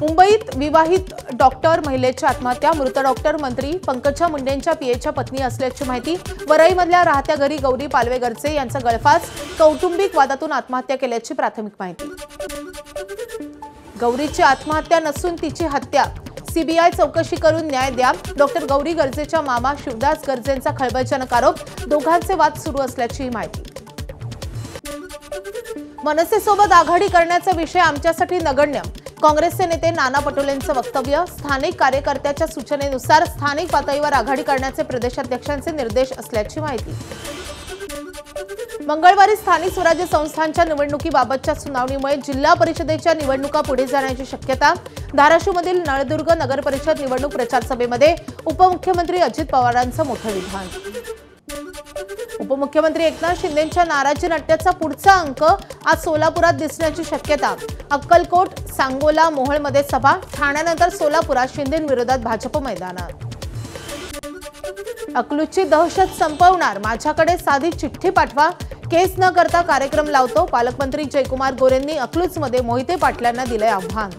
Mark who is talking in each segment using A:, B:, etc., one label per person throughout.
A: मुंबईत विवाहित डॉक्टर महिलेची आत्महत्या। मृत डॉक्टर मंत्री पंकजा मुंडेंच्या पीएच्या पत्नी असल्याची माहिती। वरईमधल्या राहत्या घरी गौरी पालवे गरजे यांचा गळफास। कौटुंबिक वादातून आत्महत्या केल्याची प्राथमिक माहिती। गौरीची आत्महत्या नसून तिची हत्या। सीबीआय चौकशी करून न्याय द्या। डॉक्टर गौरी गरजेच्या मामा शिवदास गरजेंचा खळबळजनक आरोप। दोघांचे वाद सुरू असल्याची माहिती। मनसेसोबत आघाडी करण्याचा विषय आमच्यासाठी नगण्य। काँग्रेसचे नेते नाना पटोलेंचं वक्तव्य। स्थानिक कार्यकर्त्याच्या सूचनेनुसार स्थानिक पातळीवर आघाडी करण्याचे प्रदेशाध्यक्षांचे निर्देश असल्याची माहिती। मंगळवारी स्थानिक स्वराज्य संस्थांच्या निवडणुकीबाबतच्या सुनावणीमुळे जिल्हा परिषदेच्या निवडणुका पुढे जाण्याची शक्यता। धाराशिवमधील नळदुर्ग नगर परिषद निवडणूक प्रचार सभेमध्ये उपमुख्यमंत्री अजित पवारांचं मोठं विधान। उपमुख्यमंत्री एकनाथ शिंदेंच्या नाराजी नाट्याचा पुढचा अंक आज सोलापुरात दिसण्याची शक्यता। अक्कलकोट, सांगोला, मोहोळमध्ये सभा। ठाण्यानंतर सोलापुरात शिंदेंविरोधात भाजप मैदानात। अकलूजची दहशत संपवणार, माझ्याकडे साधी चिठ्ठी पाठवा, केस न करता कार्यक्रम लावतो। पालकमंत्री जयकुमार गोरेंनी अकलूजमध्ये मोहिते पाटलांना दिले आव्हान।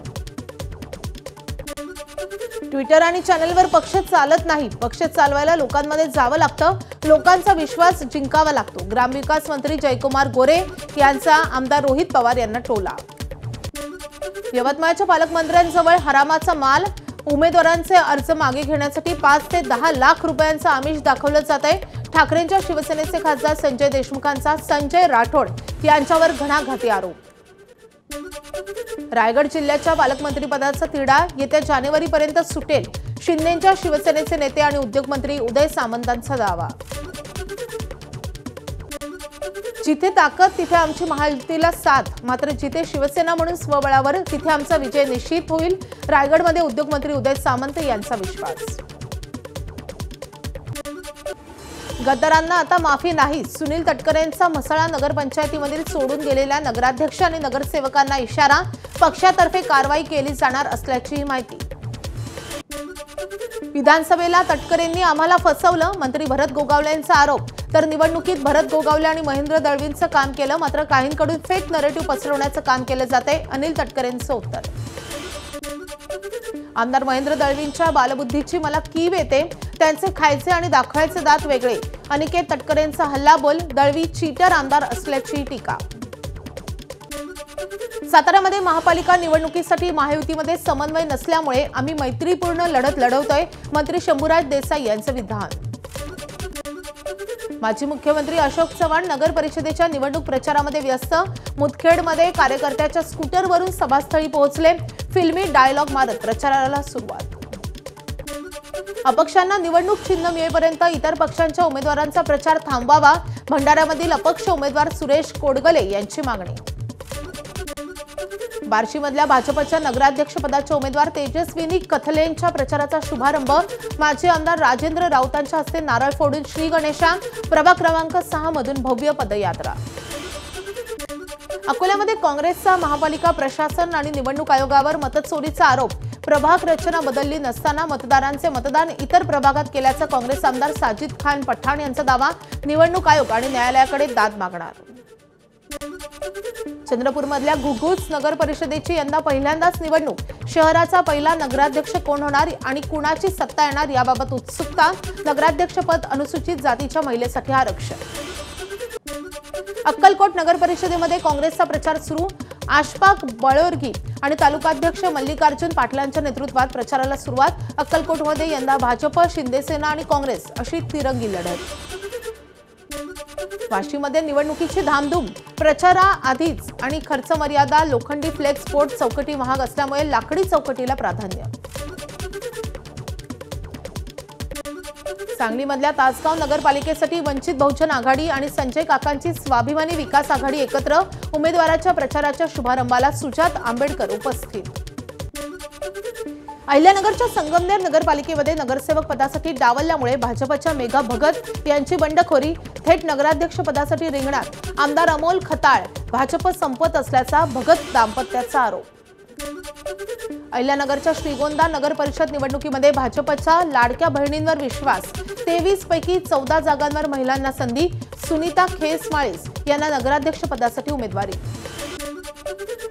A: ट्विटर आणि चॅनलवर पक्ष चालत नाही, पक्ष चालवायला लोकांमध्ये जावं लागतं, लोकांचा विश्वास जिंकावा लागतो। ग्रामविकास मंत्री जयकुमार गोरे यांचा आमदार रोहित पवार यांना टोला। यवतमाळच्या पालकमंत्र्यांजवळ हरामाचा माल। उमेदवारांचे अर्ज मागे घेण्यासाठी 5 ते 10 लाख रुपयांचं आमिष दाखवलं जातंय। ठाकरेंच्या शिवसेनेचे खासदार संजय देशमुखांचा संजय राठोड यांच्यावर घणाघाती आरोप। रायगड जिल्ह्याच्या पालकमंत्रीपदाचा तिढा येत्या जानेवारीपर्यंत सुटेल, शिंदेंच्या शिवसेनेचे नेते आणि उद्योगमंत्री उदय सामंतांचा दावा। जिथे ताकद तिथे आमची महायुतीला साथ, मात्र जिथे शिवसेना म्हणून स्वबळावर तिथे आमचा विजय निश्चित होईल। रायगडमध्ये उद्योगमंत्री उदय सामंत यांचा विश्वास। गद्दारांना आता माफी नाही, सुनील तटकरेंचा म्हसळा नगरपंचायतीमधील सोडून गेलेल्या नगराध्यक्ष आणि नगरसेवकांना इशारा। पक्षातर्फे कारवाई केली जाणार असल्याची माहिती। विधानसभेला तटकरेंनी आम्हाला फसवलं, मंत्री भरत गोगावलेंचा आरोप। तर निवडणुकीत भरत गोगावले आणि महेंद्र दळवींचं काम केलं, मात्र काहींकडून फेक नरेटिव्ह पसरवण्याचं काम केलं जाते, अनिल तटकरेंचं उत्तर। आमदार महेंद्र दळवींच्या बालबुद्धीची मला कीव येते, त्यांचे खायचे आणि दाखवायचे दात वेगळे। अनिकेत तटकरेंचा हल्लाबोल, दळवी चीटर आमदार असल्याची टीका। साताऱ्यामध्ये महापालिका निवडणुकीसाठी महायुतीमध्ये समन्वय नसल्यामुळे आम्ही मैत्रीपूर्ण लढत लढवतोय, मंत्री शंभूराज देसाई यांचं विधान। माजी मुख्यमंत्री अशोक चव्हाण नगर परिषदेच्या निवडणूक प्रचारामध्ये व्यस्त। मुदखेडमध्ये कार्यकर्त्याच्या स्कूटरवरून सभास्थळी पोहोचले, फिल्मी डायलॉग मारत प्रचाराला सुरुवात। अपक्षांना निवडणूक चिन्ह मिळेपर्यंत इतर पक्षांच्या उमेदवारांचा प्रचार थांबवावा, भंडाऱ्यामधील अपक्ष उमेदवार सुरेश कोडगले यांची मागणी। बार्शीमधल्या भाजपच्या नगराध्यक्षपदाच्या उमेदवार तेजस्विनी कथलेंच्या प्रचाराचा शुभारंभ। माजी आमदार राजेंद्र राऊतांच्या हस्ते नारळ फोडून श्री गणेशा। प्रभाग क्रमांक 6 मधून भव्य पदयात्रा। अकोल्यामध्ये काँग्रेसचा महापालिका प्रशासन आणि निवडणूक आयोगावर मतचोरीचा आरोप। प्रभाग रचना बदलली नसताना मतदारांचे मतदान इतर प्रभागात केल्याचा काँग्रेस आमदार साजिद खान पठाण यांचा दावा। निवडणूक आयोग आणि न्यायालयाकडे दाद मागणार। चंद्रपूरमधल्या घुघुच नगर परिषदेची यंदा पहिल्यांदाच निवडणूक। शहराचा पहिला नगराध्यक्ष कोण होणार आणि कुणाची सत्ता येणार याबाबत उत्सुकता। नगराध्यक्षपद अनुसूचित जातीच्या महिलेसाठी आरक्षण। अक्कलकोट नगर परिषदेमध्ये काँग्रेसचा प्रचार सुरू। आशपाक बळोरगी आणि तालुकाध्यक्ष मल्लिकार्जुन पाटलांच्या नेतृत्वात प्रचाराला सुरुवात। अक्कलकोटमध्ये यंदा भाजप, शिंदेसेना आणि काँग्रेस अशी तिरंगी लढत। वाशीमध्ये निवडणुकीची धामधूम। प्रचाराआधीच आणि खर्च मर्यादा, लोखंडी फ्लेक्स बोर्ड चौकटी महाग असल्यामुळे लाकडी चौकटीला प्राधान्य। सांगलीमधल्या तासगाव नगरपालिकेसाठी वंचित बहुजन आघाडी आणि संजय काकांची स्वाभिमानी विकास आघाडी एकत्र। उमेदवाराच्या प्रचाराच्या शुभारंभाला सुजात आंबेडकर उपस्थित। अहिल्यानगरच्या संगमनेर नगरपालिकेमध्ये नगरसेवक पदासाठी डावलल्यामुळे भाजपच्या मेघा भगत यांची बंडखोरी। थेट नगराध्यक्ष पदासाठी रिंगणात आमदार अमोल खताळ। भाजप संपत असल्याचा भगत दाम्पत्याचा आरोप। अहिल्यानगरच्या श्रीगोंदा नगर परिषद निवडणुकीमध्ये भाजपच्या लाडक्या बहिणींवर विश्वास। 23 पैकी 14 जागांवर महिलांना संधी। सुनीता खेसमाळीस यांना नगराध्यक्ष पदासाठी उमेदवारी।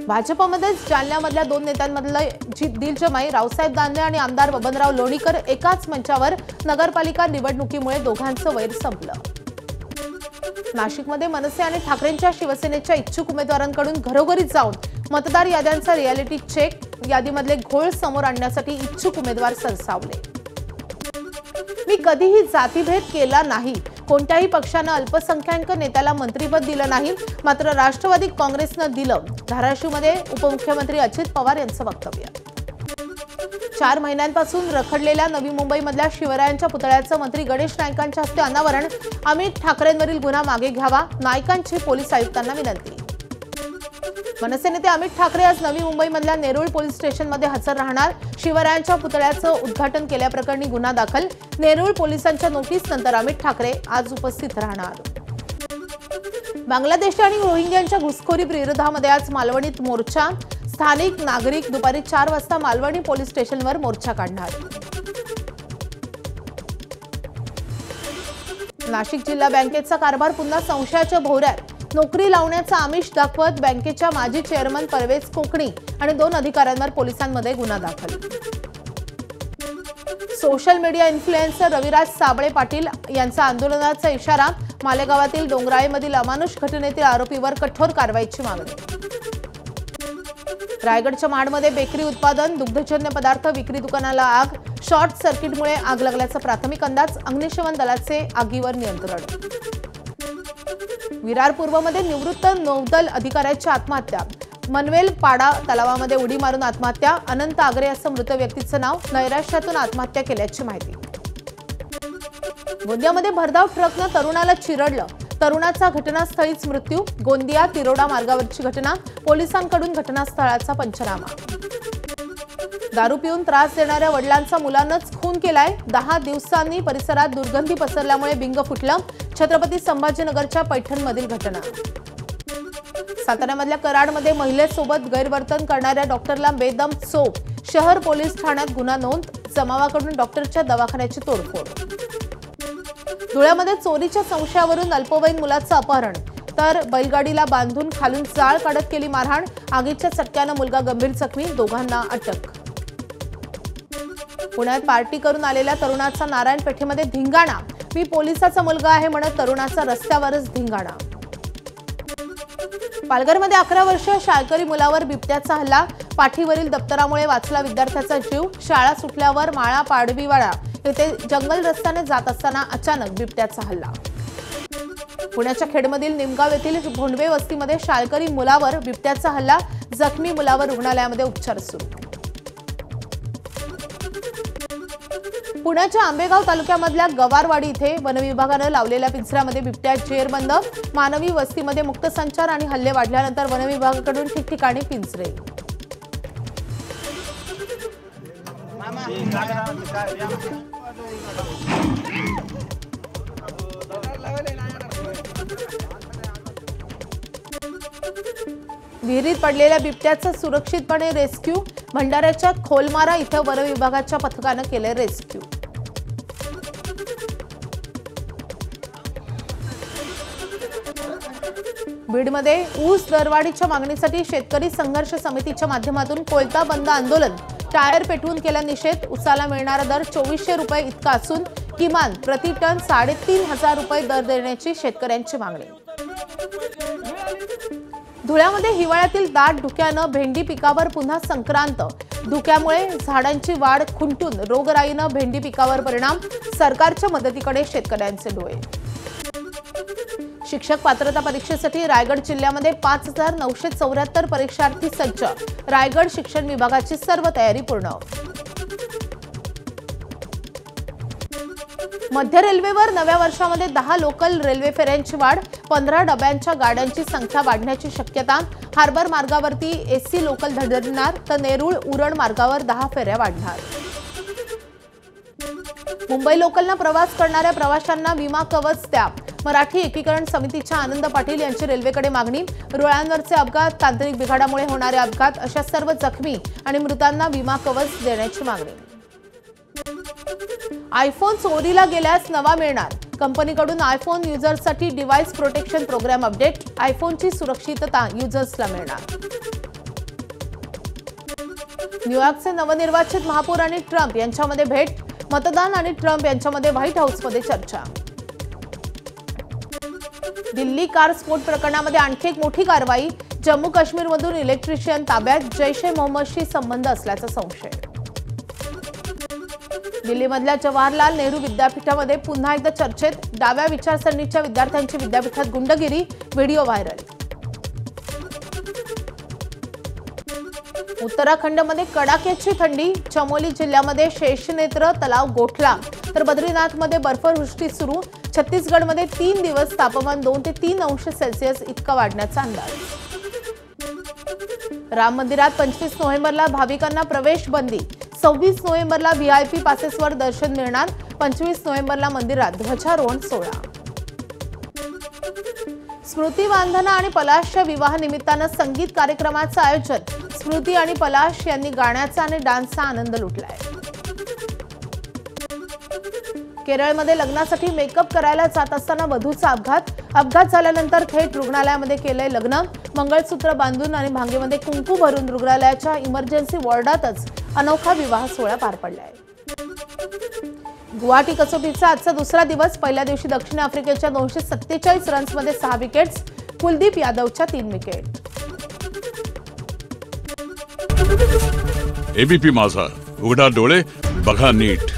A: भाजपमध्येच जालन्यामधल्या दोन नेत्यांमधलं दिलजमाई रावसाहेब दानवे आणि आमदार बबनराव लोणीकर एकाच मंचावर नगरपालिका निवडणुकीमुळे दोघांचं वैर संपलं। नाशिकमध्ये मनसे आणि ठाकरेंच्या शिवसेनेच्या इच्छुक उमेदवारांकडून घरोघरी जाऊन मतदार याद्यांचा रियालिटी चेक, यादीमधले घोळ समोर आणण्यासाठी इच्छुक उमेदवार सरसावले। मी कधीही जातीभेद केला नाही, कोणत्याही पक्षाने अल्पसंख्याक नेत्याला मंत्रिपद दिलं नाही, मात्र राष्ट्रवादी काँग्रेसनं दिलं, धाराशिवमध्ये उपमुख्यमंत्री अजित पवार यांचं वक्तव्य। 4 महिन्यांपासून रखडलेल्या नवी मुंबईमधल्या शिवरायांच्या पुतळ्याचं मंत्री गणेश नाईकांच्या हस्ते अनावरण, अमित ठाकरेंवरील गुन्हा मागे घ्यावा, नाईकांची पोलीस आयुक्तांना विनंती। मनसे नेते अमित ठाकरे आज नवी मुंबईमधल्या नेरूळ पोलीस स्टेशनमध्ये हजर राहणार। शिवरायांच्या पुतळ्याचं उद्घाटन केल्याप्रकरणी गुन्हा दाखल, नेरूळ पोलिसांच्या नोटीसनंतर अमित ठाकरे आज उपस्थित राहणार। बांगलादेशी आणि रोहिंग्यांच्या घुसखोरी विरोधामध्ये आज मालवणीत मोर्चा, स्थानिक नागरिक दुपारी 4 वाजता मालवणी पोलीस स्टेशनवर मोर्चा काढणार। नाशिक जिल्हा बँकेचा कारभार पुन्हा संशयाच्या भोवऱ्यात, नोकरी लावण्याचा आमिष दाखवत बँकेच्या माजी चेअरमन परवेज कोकणी आणि 2 अधिकाऱ्यांवर पोलिसांमध्ये गुन्हा दाखल। Social media influencer Raviraj Sable Patil यांचा आंदोलनाचा इशारा, मालेगावातील डोंगराळेमधील अमानुष घटनेतील आरोपीवर कठोर कारवाईची मागणी। रायगडच्या महाडमध्ये बेकरी उत्पादन, दुग्धजन्य पदार्थ विक्री दुकानाला आग, शॉर्ट सर्किटमुळे आग लागल्याचा प्राथमिक अंदाज, अग्निशमन दलाचे आगीवर नियंत्रण। विरार पूर्वमध्ये निवृत्त नौदल अधिकाऱ्याची आत्महत्या, मनवेल पाडा तलावामध्ये उडी मारून आत्महत्या, अनंत आगरे असं मृत व्यक्तीचं नाव, नैराश्यातून आत्महत्या केल्याची माहिती। गोंदियामध्ये भरधाव ट्रकनं तरुणाला चिरडलं, तरुणाचा घटनास्थळीच मृत्यू, गोंदिया तिरोडा मार्गावरची घटना, पोलिसांकडून घटनास्थळाचा पंचनामा। दारू पिऊन त्रास देणाऱ्या वडिलांचा मुलानंच खून केलाय, 10 दिवसांनी परिसरात दुर्गंधी पसरल्यामुळे बिंग फुटलं, छत्रपती संभाजीनगरच्या पैठणमधील घटना। साताऱ्यामधल्या कराडमध्ये महिलेसोबत गैरवर्तन करणाऱ्या डॉक्टरला बेदम चोप, शहर पोलीस ठाण्यात गुन्हा नोंद, जमावाकडून डॉक्टरच्या दवाखान्याची तोडफोड। धुळ्यामध्ये चोरीच्या संशयावरून अल्पवयीन मुलाचं अपहरण, तर बैलगाडीला बांधून खालून जाळ काढत केली मारहाण, आगीच्या चटक्यानं मुलगा गंभीर जखमी, दोघांना अटक। पुण्यात पार्टी करून आलेल्या तरुणाचा नारायण पेठेमध्ये धिंगाणा, मी पोलिसाचा मुलगा आहे म्हणत तरुणाचा रस्त्यावरच धिंगाणा। पालघरमध्ये 11 वर्षीय शाळकरी मुलावर बिबट्याचा हल्ला, पाठीवरील दप्तरामुळे वाचला विद्यार्थ्याचा जीव, शाळा सुटल्यावर माळा पाडवीवाडा येथे जंगल रस्त्याने जात असताना अचानक बिबट्याचा हल्ला। पुण्याच्या खेडमधील निमगाव येथील भोंडवे वस्तीमध्ये शाळकरी मुलावर बिबट्याचा हल्ला, जखमी मुलावर रुग्णालयामध्ये उपचार सुरू। पुण्याच्या आंबेगाव तालुक्यामधल्या गवारवाडी इथे वनविभागानं लावलेल्या पिंजऱ्यामध्ये बिबट्या जेरबंद, मानवी वस्तीमध्ये मुक्त संचार आणि हल्ले वाढल्यानंतर वनविभागाकडून ठिकठिकाणी पिंजरे। विहिरीत पडलेल्या बिबट्याचं सुरक्षितपणे रेस्क्यू, भंडाऱ्याच्या खोलमारा इथं वनविभागाच्या पथकानं केले रेस्क्यू। बीडमध्ये ऊस दरवाढीच्या मागणीसाठी शेतकरी संघर्ष समितीच्या माध्यमातून कोयता बंद आंदोलन, टायर पेटवून केला निषेध, उसाला मिळणारा दर 2400 रुपये इतका असून किमान प्रति टन 3500 रुपये दर देण्याची शेतकऱ्यांची मागणी। धुळ्यामध्ये हिवाळ्यातील दाट धुक्यानं भेंडी पिकावर पुन्हा संक्रांत, धुक्यामुळे झाडांची वाढ खुंटून रोगराईनं भेंडी पिकावर परिणाम, सरकारच्या मदतीकडे शेतकऱ्यांचे डोळे। शिक्षक पात्रता परीक्षेसाठी रायगड जिल्ह्यामध्ये 5974 परीक्षार्थी सज्ज, रायगड शिक्षण विभागाची सर्व तयारी पूर्ण। मध्य रेल्वेवर नव्या वर्षामध्ये 10 लोकल रेल्वे फेऱ्यांची वाढ, 15 डब्यांच्या गाड्यांची संख्या वाढण्याची शक्यता, हार्बर मार्गावरती एसी लोकल धडधडणार, तर नेरूळ उरण मार्गावर 10 फेऱ्या वाढणार। मुंबई लोकलनं प्रवास करणाऱ्या प्रवाशांना विमा कवच द्या, मराठी एकीकरण समितीच्या आनंद पाटील यांची रेल्वेकडे मागणी, रुळांवरचे अपघात, तांत्रिक बिघाडामुळे होणारे अपघात अशा सर्व जखमी आणि मृतांना विमा कवच देण्याची मागणी। आयफोन चोरीला गेल्यास नवा मिळणार, कंपनीकडून आयफोन युजर्ससाठी डिव्हाइस प्रोटेक्शन प्रोग्राम अपडेट, आयफोनची सुरक्षितता युजर्सला मिळणार। न्यूयॉर्कचे नवनिर्वाचित महापौर आणि ट्रम्प यांच्यामध्ये भेट, मतदान आणि ट्रम्प यांच्यामध्ये व्हाईट हाऊसमध्ये चर्चा. दिल्ली कार स्फोट प्रकरणामध्ये आणखी एक मोठी कारवाई, जम्मू काश्मीरमधून इलेक्ट्रिशियन ताब्यात, जैश-ए-मोहम्मदशी संबंध असल्याचा संशय. दिल्लीमधल्या जवाहरलाल नेहरू विद्यापीठामध्ये पुन्हा एकदा चर्चेत, डाव्या विचारसरणीच्या विद्यार्थ्यांची विद्यापीठात गुंडगिरी, व्हिडिओ व्हायरल. उत्तराखंडमध्ये कडाक्याची थंडी, चमोली जिल्ह्यामध्ये शेषनेत्र तलाव गोठला, तर बद्रीनाथमध्ये बर्फवृष्टी सुरू. छत्तीसगडमध्ये 3 दिवस तापमान 2 ते 3 अंश सेल्सिअस इतका वाढण्याचा अंदाज. राम मंदिरात 25 नोव्हेंबरला भाविकांना प्रवेश बंदी, 26 नोव्हेंबरला व्हीआयपी पासेसवर दर्शन मिळणार, 25 नोव्हेंबरला मंदिरात ध्वजारोहण सोहळा. स्मृती मानधना आणि पलाशच्या विवाहानिमित्तानं संगीत कार्यक्रमाचं आयोजन, स्मृती आणि पलाश यांनी गाण्याचा आणि डान्सचा आनंद लुटलाय. केरळमध्ये लग्नासाठी मेकअप करायला जात असताना वधूचा अपघात झाल्यानंतर थेट रुग्णालयामध्ये केलंय लग्न. मंगळसूत्र बांधून आणि भांगेमध्ये कुंकू भरून रुग्णालयाच्या इमर्जन्सी वॉर्डातच अनोखा विवाह सोहळा पार पडलाय. गुवाहाटी कसोटीचा आजचा दुसरा दिवस, पहिल्या दिवशी दक्षिण आफ्रिकेच्या 247 रन्समध्ये 6 विकेट्स, कुलदीप यादवच्या 3 विकेट.
B: एबीपी माझा, उघडा डोळे बघा नीट.